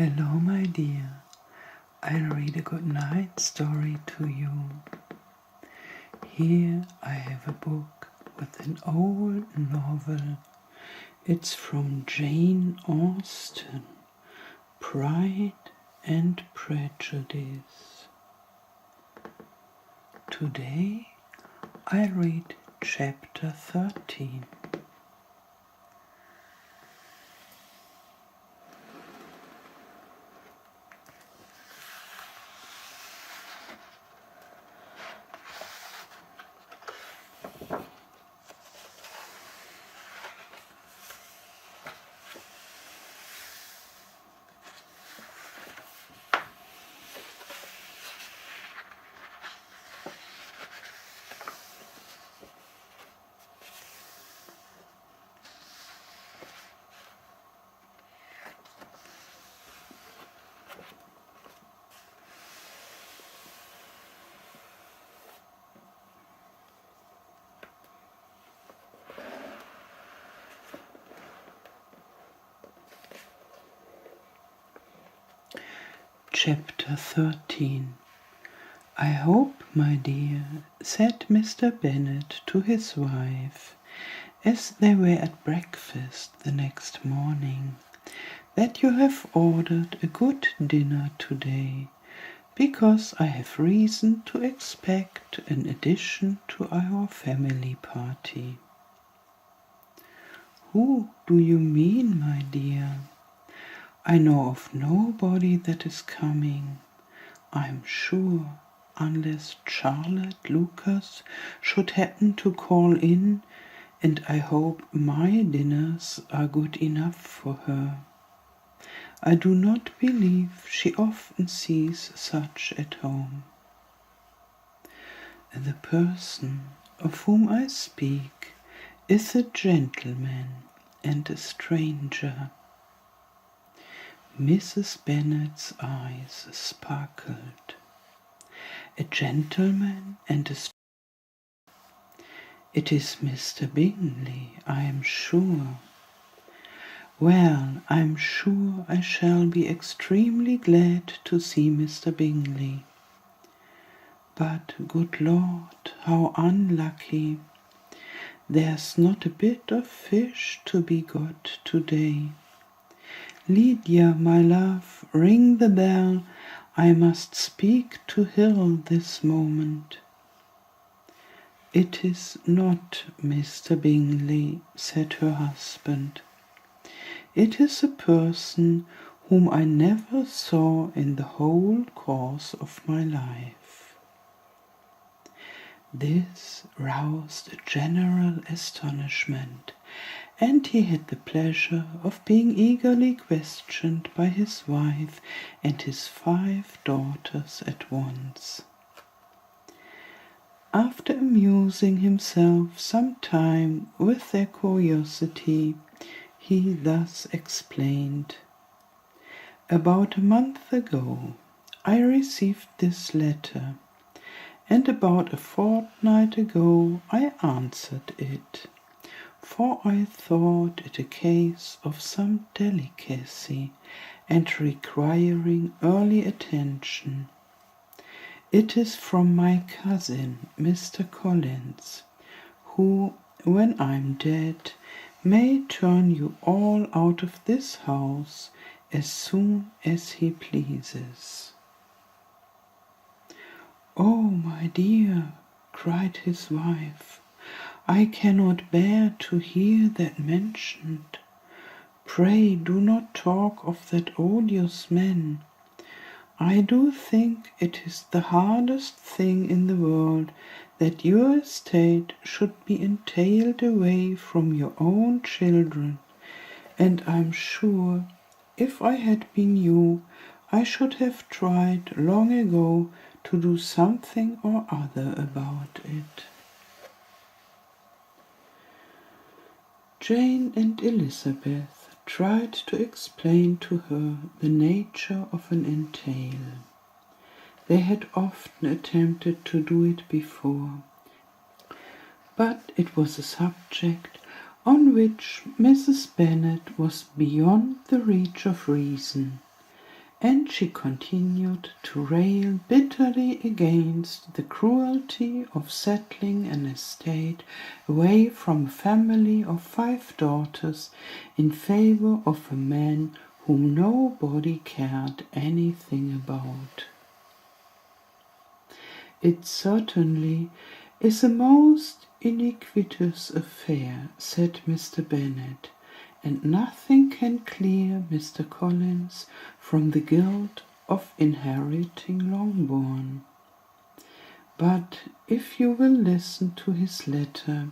Hello, my dear. I'll read a good night story to you. Here I have a book with an old novel. It's from Jane Austen, Pride and Prejudice. Today I'll read chapter 13. Chapter 13. I hope, my dear, said Mr. Bennet to his wife, as they were at breakfast the next morning, that you have ordered a good dinner today, because I have reason to expect an addition to our family party. Who do you mean, my dear? I know of nobody that is coming, I'm sure, unless Charlotte Lucas should happen to call in, and I hope my dinners are good enough for her. I do not believe she often sees such at home. The person of whom I speak is a gentleman and a stranger. Mrs. Bennet's eyes sparkled. A gentleman and a stranger. It is Mr. Bingley, I am sure. Well, I'm sure I shall be extremely glad to see Mr. Bingley. But, good Lord, how unlucky. There's not a bit of fish to be got today. Lydia, my love, ring the bell. I must speak to Hill this moment. It is not Mr. Bingley, said her husband. It is a person whom I never saw in the whole course of my life. This roused a general astonishment, and he had the pleasure of being eagerly questioned by his wife and his 5 daughters at once. After amusing himself some time with their curiosity, he thus explained. About a month ago I received this letter, and about a fortnight ago I answered it, for I thought it a case of some delicacy and requiring early attention. It is from my cousin, Mr. Collins, who, when I'm dead, may turn you all out of this house as soon as he pleases. Oh, my dear, cried his wife, I cannot bear to hear that mentioned. Pray do not talk of that odious man. I do think it is the hardest thing in the world that your estate should be entailed away from your own children, and I'm sure, if I had been you, I should have tried long ago to do something or other about it. Jane and Elizabeth tried to explain to her the nature of an entail. They had often attempted to do it before, but it was a subject on which Mrs. Bennet was beyond the reach of reason, and she continued to rail bitterly against the cruelty of settling an estate away from a family of 5 daughters in favor of a man whom nobody cared anything about. "It certainly is a most iniquitous affair," said Mr. Bennet, "and nothing can clear Mr. Collins from the guilt of inheriting Longbourn. But if you will listen to his letter,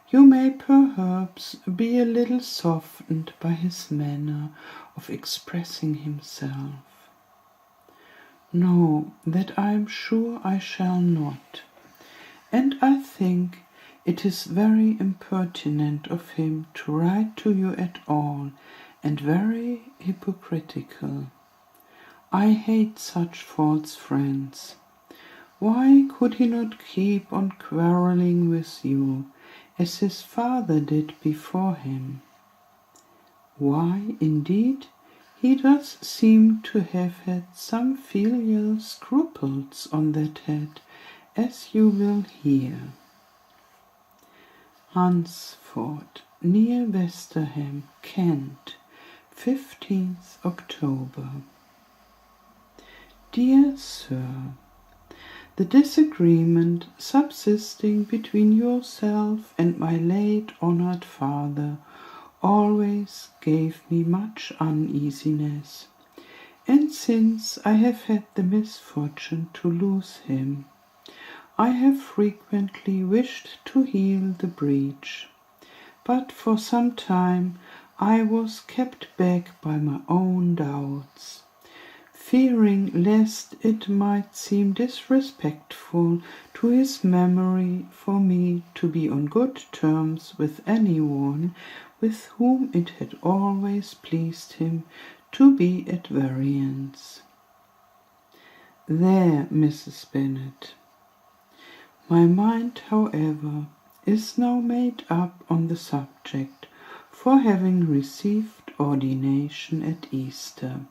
you may perhaps be a little softened by his manner of expressing himself." "No, that I am sure I shall not. And I think it is very impertinent of him to write to you at all, and very hypocritical. I hate such false friends. Why could he not keep on quarrelling with you, as his father did before him? Why, indeed, he does seem to have had some filial scruples on that head, as you will hear. Hunsford, near Westerham, Kent, 15th October. Dear Sir, the disagreement subsisting between yourself and my late honoured father always gave me much uneasiness, and since I have had the misfortune to lose him, I have frequently wished to heal the breach, but for some time I was kept back by my own doubts, fearing lest it might seem disrespectful to his memory for me to be on good terms with anyone with whom it had always pleased him to be at variance. There, Mrs. Bennet. My mind, however, is now made up on the subject, for having received ordination at Easter,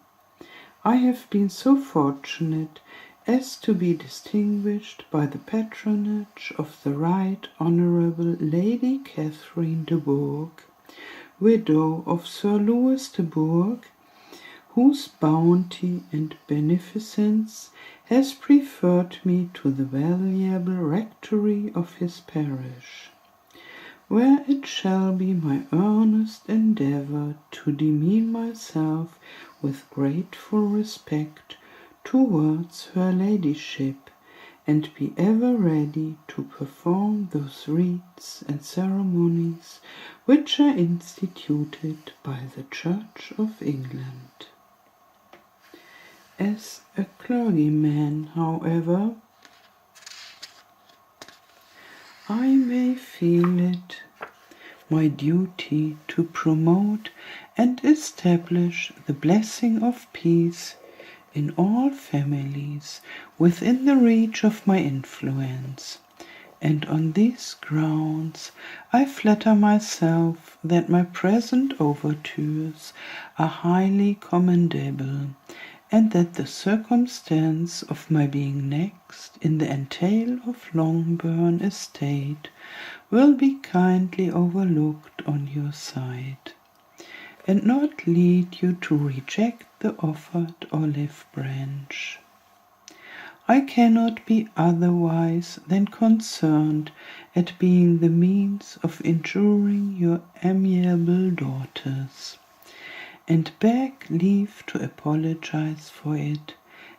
I have been so fortunate as to be distinguished by the patronage of the Right Honourable Lady Catherine de Bourgh, widow of Sir Louis de Bourgh, whose bounty and beneficence has preferred me to the valuable rectory of his parish, where it shall be my earnest endeavour to demean myself with grateful respect towards her ladyship, and be ever ready to perform those rites and ceremonies which are instituted by the Church of England. As a clergyman, however, I may feel it my duty to promote and establish the blessing of peace in all families within the reach of my influence, and on these grounds I flatter myself that my present overtures are highly commendable, and that the circumstance of my being next in the entail of Longbourn estate will be kindly overlooked on your side, and not lead you to reject the offered olive branch. I cannot be otherwise than concerned at being the means of injuring your amiable daughters, and beg leave to apologize for it,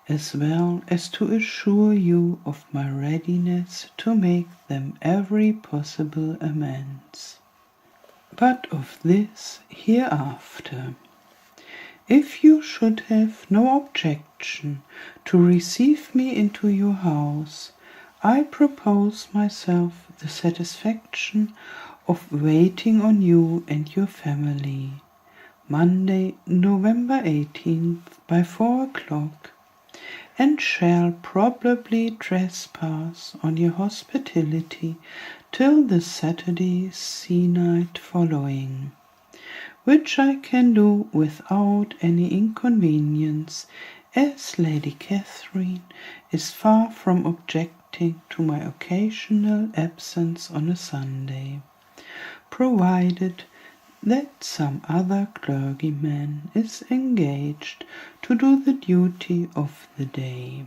as well as to assure you of my readiness to make them every possible amends. But of this hereafter. If you should have no objection to receive me into your house, I propose myself the satisfaction of waiting on you and your family, Monday, November 18th, by 4 o'clock, and shall probably trespass on your hospitality till the Saturday se'night following, which I can do without any inconvenience, as Lady Catherine is far from objecting to my occasional absence on a Sunday, provided that some other clergyman is engaged to do the duty of the day.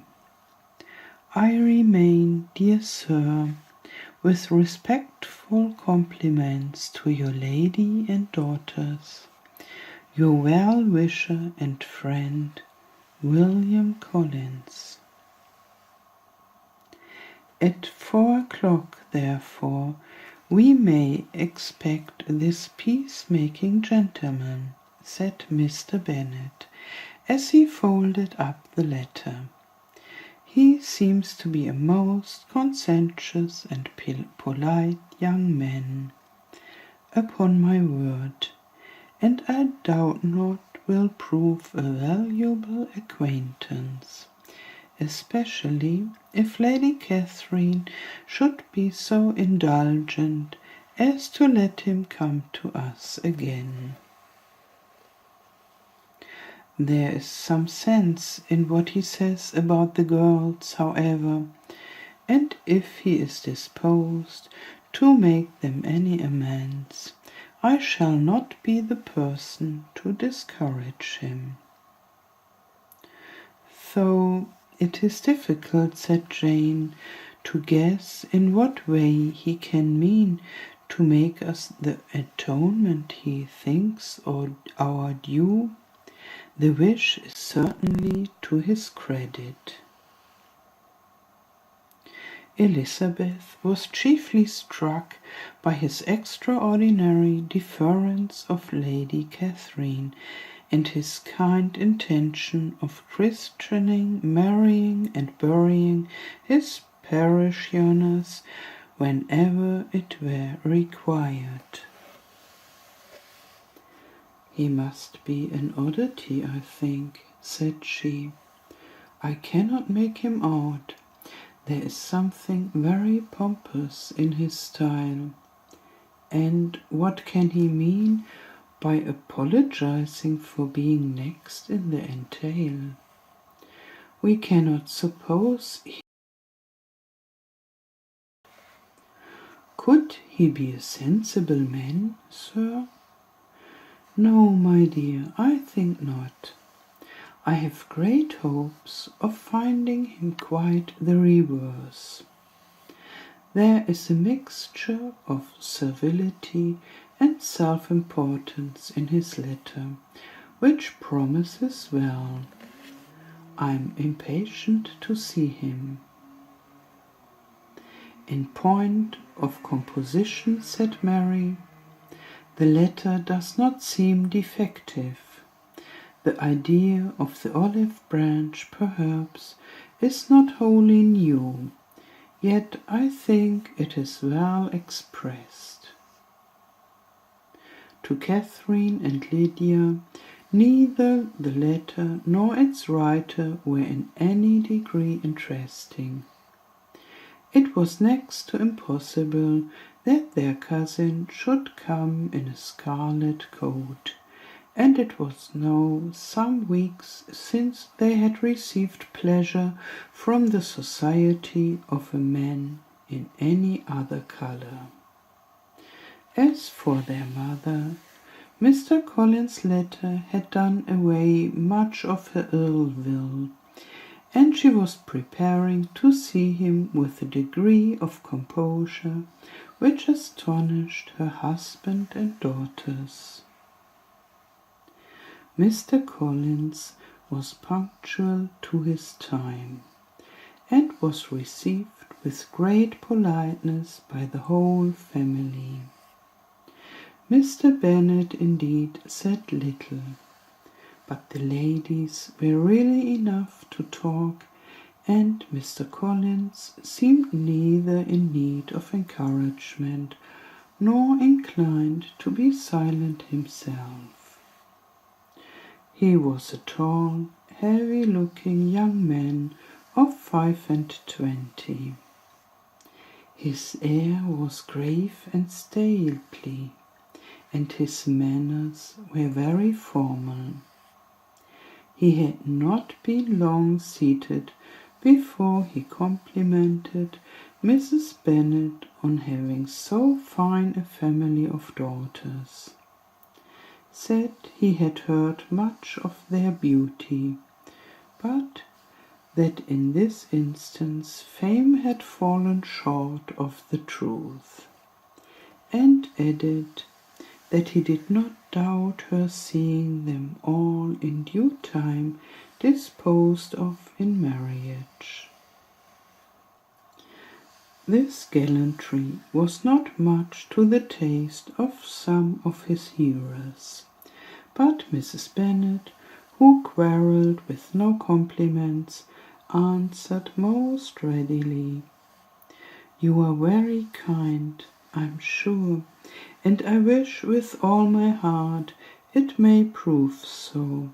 I remain, dear sir, with respectful compliments to your lady and daughters, your well-wisher and friend, William Collins. At 4 o'clock, therefore, we may expect this peacemaking gentleman, said Mr. Bennet, as he folded up the letter. He seems to be a most conscientious and polite young man, upon my word, and I doubt not will prove a valuable acquaintance, especially if Lady Catherine should be so indulgent as to let him come to us again. There is some sense in what he says about the girls, however, and if he is disposed to make them any amends, I shall not be the person to discourage him. Though it is difficult, said Jane, to guess in what way he can mean to make us the atonement he thinks our due. The wish is certainly to his credit. Elizabeth was chiefly struck by his extraordinary deference of Lady Catherine, and his kind intention of christening, marrying, and burying his parishioners whenever it were required. He must be an oddity, I think, said she. I cannot make him out. There is something very pompous in his style. And what can he mean by apologizing for being next in the entail? We cannot suppose Could he be a sensible man, sir? No, my dear, I think not. I have great hopes of finding him quite the reverse. There is a mixture of servility and self-importance in his letter, which promises well. I am impatient to see him. In point of composition, said Mary, the letter does not seem defective. The idea of the olive branch, perhaps, is not wholly new, yet I think it is well expressed. To Catherine and Lydia, neither the letter nor its writer were in any degree interesting. It was next to impossible that their cousin should come in a scarlet coat, and it was now some weeks since they had received pleasure from the society of a man in any other colour. As for their mother, Mr. Collins' letter had done away much of her ill will, and she was preparing to see him with a degree of composure which astonished her husband and daughters. Mr. Collins was punctual to his time, and was received with great politeness by the whole family. Mr. Bennet indeed said little, but the ladies were really enough to talk, and Mr. Collins seemed neither in need of encouragement nor inclined to be silent himself. He was a tall, heavy-looking young man of 25. His air was grave and stately, and his manners were very formal. He had not been long seated before he complimented Mrs. Bennet on having so fine a family of daughters. Said he had heard much of their beauty, but that in this instance fame had fallen short of the truth, and added that he did not doubt her seeing them all in due time disposed of in marriage. This gallantry was not much to the taste of some of his hearers, but Mrs. Bennet, who quarrelled with no compliments, answered most readily, "You are very kind, I'm sure, and I wish with all my heart it may prove so,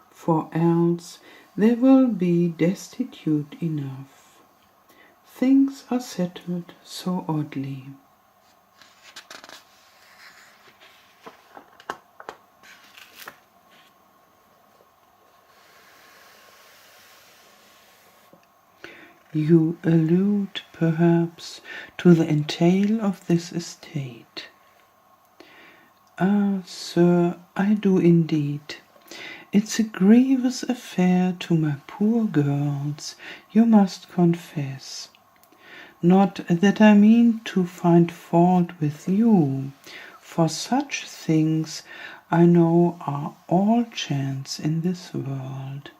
for else there will be destitute enough. Things are settled so oddly." You allude, perhaps, to the entail of this estate. Ah, sir, I do indeed. It's a grievous affair to my poor girls, you must confess. Not that I mean to find fault with you, for such things I know are all chance in this world.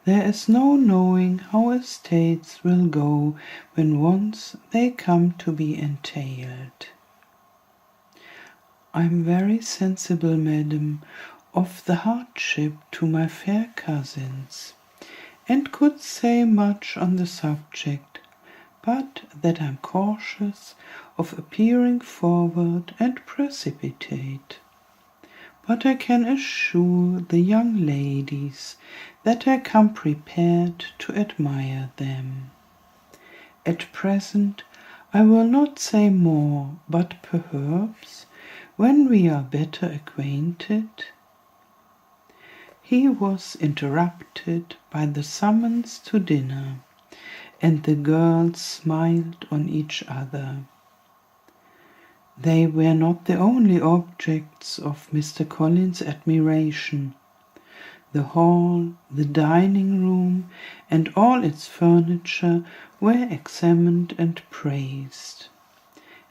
There is no knowing how estates will go when once they come to be entailed. I am very sensible, madam, of the hardship to my fair cousins, and could say much on the subject, but that I am cautious of appearing forward and precipitate. But I can assure the young ladies that I come prepared to admire them. At present I will not say more, but perhaps, when we are better acquainted. He was interrupted by the summons to dinner, and the girls smiled on each other. They were not the only objects of Mr. Collins's admiration. The hall, the dining-room, and all its furniture were examined and praised,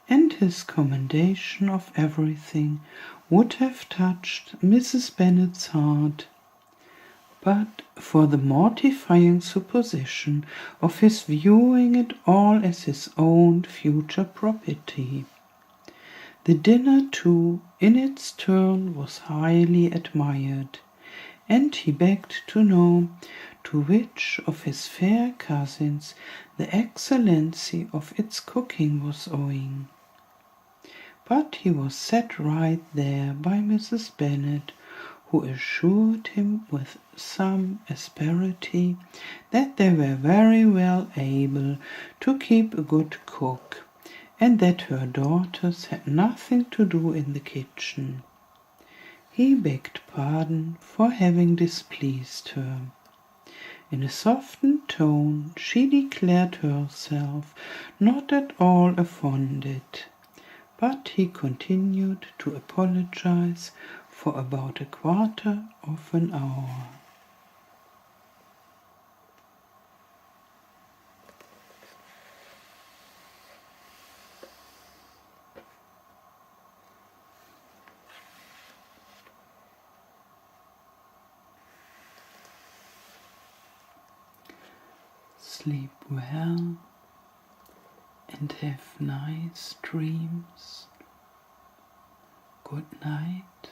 and his commendation of everything would have touched Mrs. Bennet's heart, but for the mortifying supposition of his viewing it all as his own future property. The dinner, too, in its turn was highly admired, and he begged to know to which of his fair cousins the excellency of its cooking was owing. But he was set right there by Mrs. Bennet, who assured him with some asperity that they were very well able to keep a good cook, and that her daughters had nothing to do in the kitchen. He begged pardon for having displeased her. In a softened tone she declared herself not at all offended, but he continued to apologize for about a quarter of an hour. Sleep well and have nice dreams. Good night.